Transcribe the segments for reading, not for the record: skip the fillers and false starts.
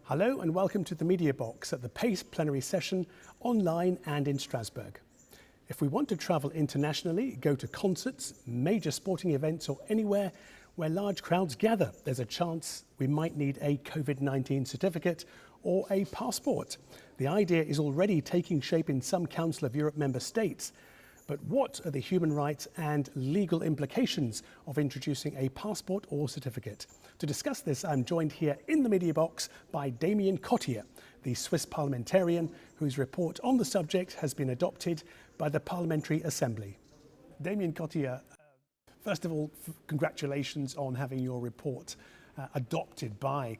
Hello and welcome to the Media Box at the PACE plenary session online and in Strasbourg. If we want to travel internationally, go to concerts, major sporting events or anywhere where large crowds gather, there's a chance we might need a COVID-19 certificate or a passport. The idea is already taking shape in some Council of Europe member states. But what are the human rights and legal implications of introducing a passport or certificate? To discuss this, I'm joined here in the Media Box by Damien Cottier, the Swiss parliamentarian whose report on the subject has been adopted by the Parliamentary Assembly. Damien Cottier, first of all, congratulations on having your report adopted by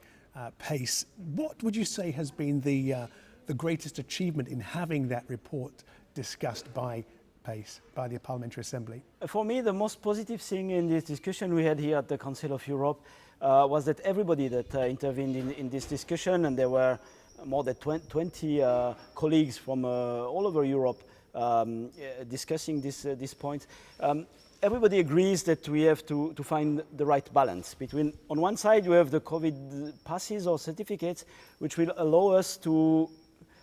PACE. What would you say has been the greatest achievement in having that report discussed by PACE, by the Parliamentary Assembly? For me, the most positive thing in this discussion we had here at the Council of Europe was that everybody that intervened in this discussion, and there were more than 20 colleagues from all over Europe discussing this point. Everybody agrees that we have to find the right balance between, on one side, you have the COVID passes or certificates, which will allow us to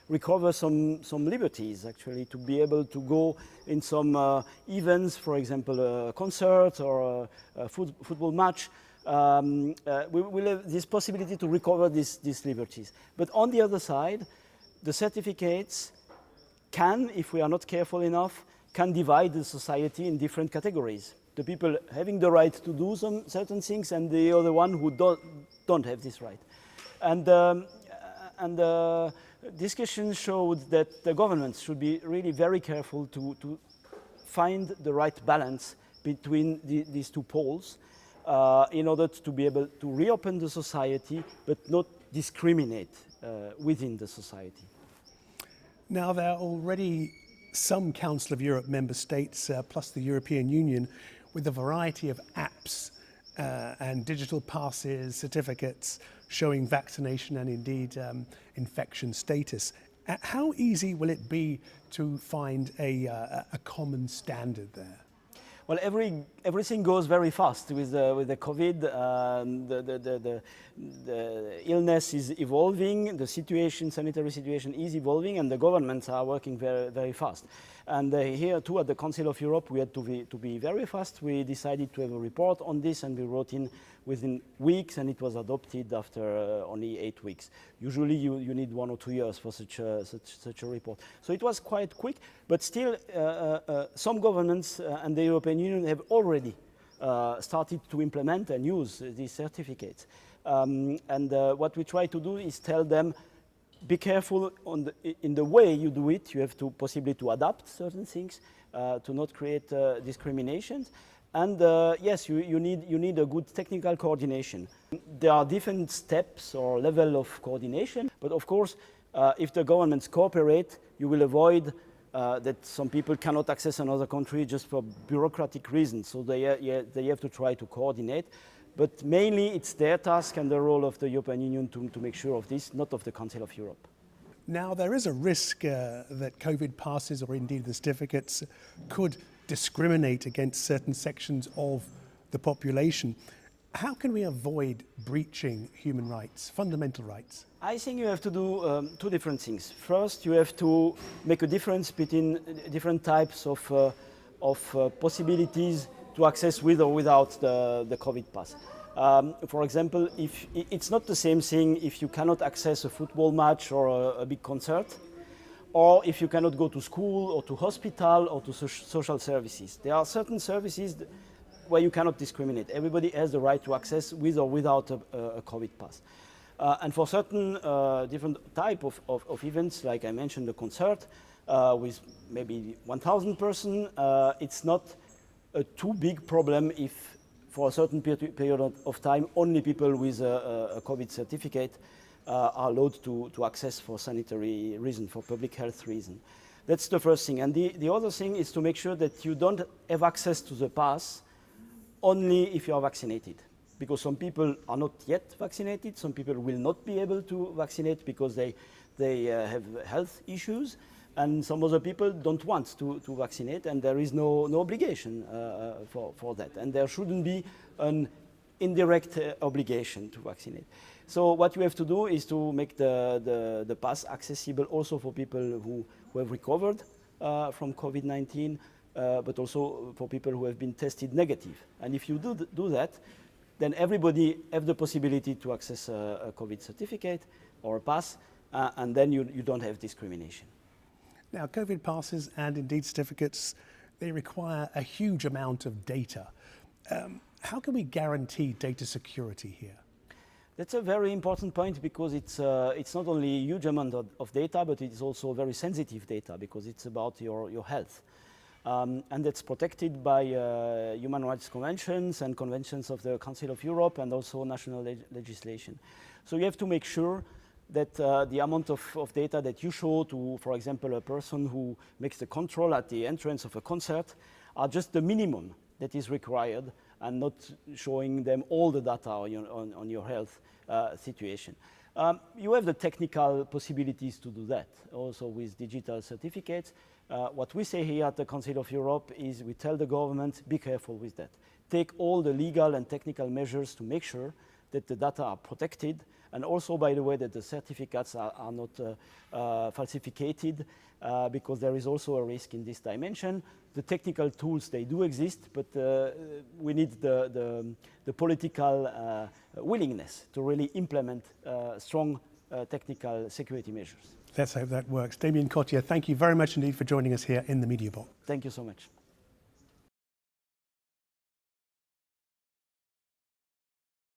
recover some liberties, actually, to be able to go in some events, for example, a concert or a football match. We will have this possibility to recover these liberties. But on the other side, the certificates can, if we are not careful enough, can divide the society in different categories. The people having the right to do some certain things and the other one who don't have this right. And discussion showed that the governments should be really very careful to find the right balance between these two poles in order to be able to reopen the society but not discriminate within the society. Now, there are already some Council of Europe member states plus the European Union with a variety of apps and digital passes, certificates showing vaccination and indeed infection status. How easy will it be to find a common standard there? Well, everything goes very fast with the COVID. The illness is evolving, the sanitary situation is evolving, and the governments are working very, very fast. And here too at the Council of Europe we had to be very fast. We decided to have a report on this, and we wrote in within weeks, and it was adopted after only 8 weeks. Usually you need 1 or 2 years for such a report. So it was quite quick, but still some governments and the European Union have already started to implement and use these certificates. What we try to do is tell them, be careful in the way you do it. You have to possibly to adapt certain things to not create discrimination. And yes, you need a good technical coordination. There are different steps or level of coordination, but of course, if the governments cooperate, you will avoid that some people cannot access another country just for bureaucratic reasons. So they have to try to coordinate. But mainly it's their task and the role of the European Union to make sure of this, not of the Council of Europe. Now, there is a risk that COVID passes or indeed the certificates could discriminate against certain sections of the population. How can we avoid breaching human rights, fundamental rights? I think you have to do two different things. First, you have to make a difference between different types of possibilities to access with or without the COVID pass. For example, if it's not the same thing if you cannot access a football match or a big concert, or if you cannot go to school or to hospital or to social services. There are certain services where you cannot discriminate. Everybody has the right to access with or without a COVID pass. And for certain different type of events, like I mentioned, the concert with maybe 1,000 persons, it's not a too big problem if for a certain period of time only people with a COVID certificate are allowed to access for sanitary reason, for public health reason. That's the first thing. And the other thing is to make sure that you don't have access to the pass only if you are vaccinated. Because some people are not yet vaccinated, some people will not be able to vaccinate because they have health issues, and some other people don't want to vaccinate, and there is no obligation for that. And there shouldn't be an indirect obligation to vaccinate. So what you have to do is to make the pass accessible also for people who have recovered from COVID-19, but also for people who have been tested negative. And if you do that, then everybody have the possibility to access a COVID certificate or a pass, and then you don't have discrimination. Now, COVID passes and indeed certificates, they require a huge amount of data. How can we guarantee data security here? That's a very important point because it's not only a huge amount of data, but it is also very sensitive data because it's about your health. And that's protected by human rights conventions and conventions of the Council of Europe and also national legislation. So you have to make sure that the amount of data that you show to, for example, a person who makes the control at the entrance of a concert are just the minimum that is required and not showing them all the data on your health situation. You have the technical possibilities to do that, also with digital certificates. What we say here at the Council of Europe is we tell the government, be careful with that. Take all the legal and technical measures to make sure that the data are protected, and also, by the way, that the certificates are not falsificated, because there is also a risk in this dimension. The technical tools, they do exist, but we need the political willingness to really implement strong technical security measures. Let's hope that works. Damien Cottier, thank you very much indeed for joining us here in the Media Box. Thank you so much.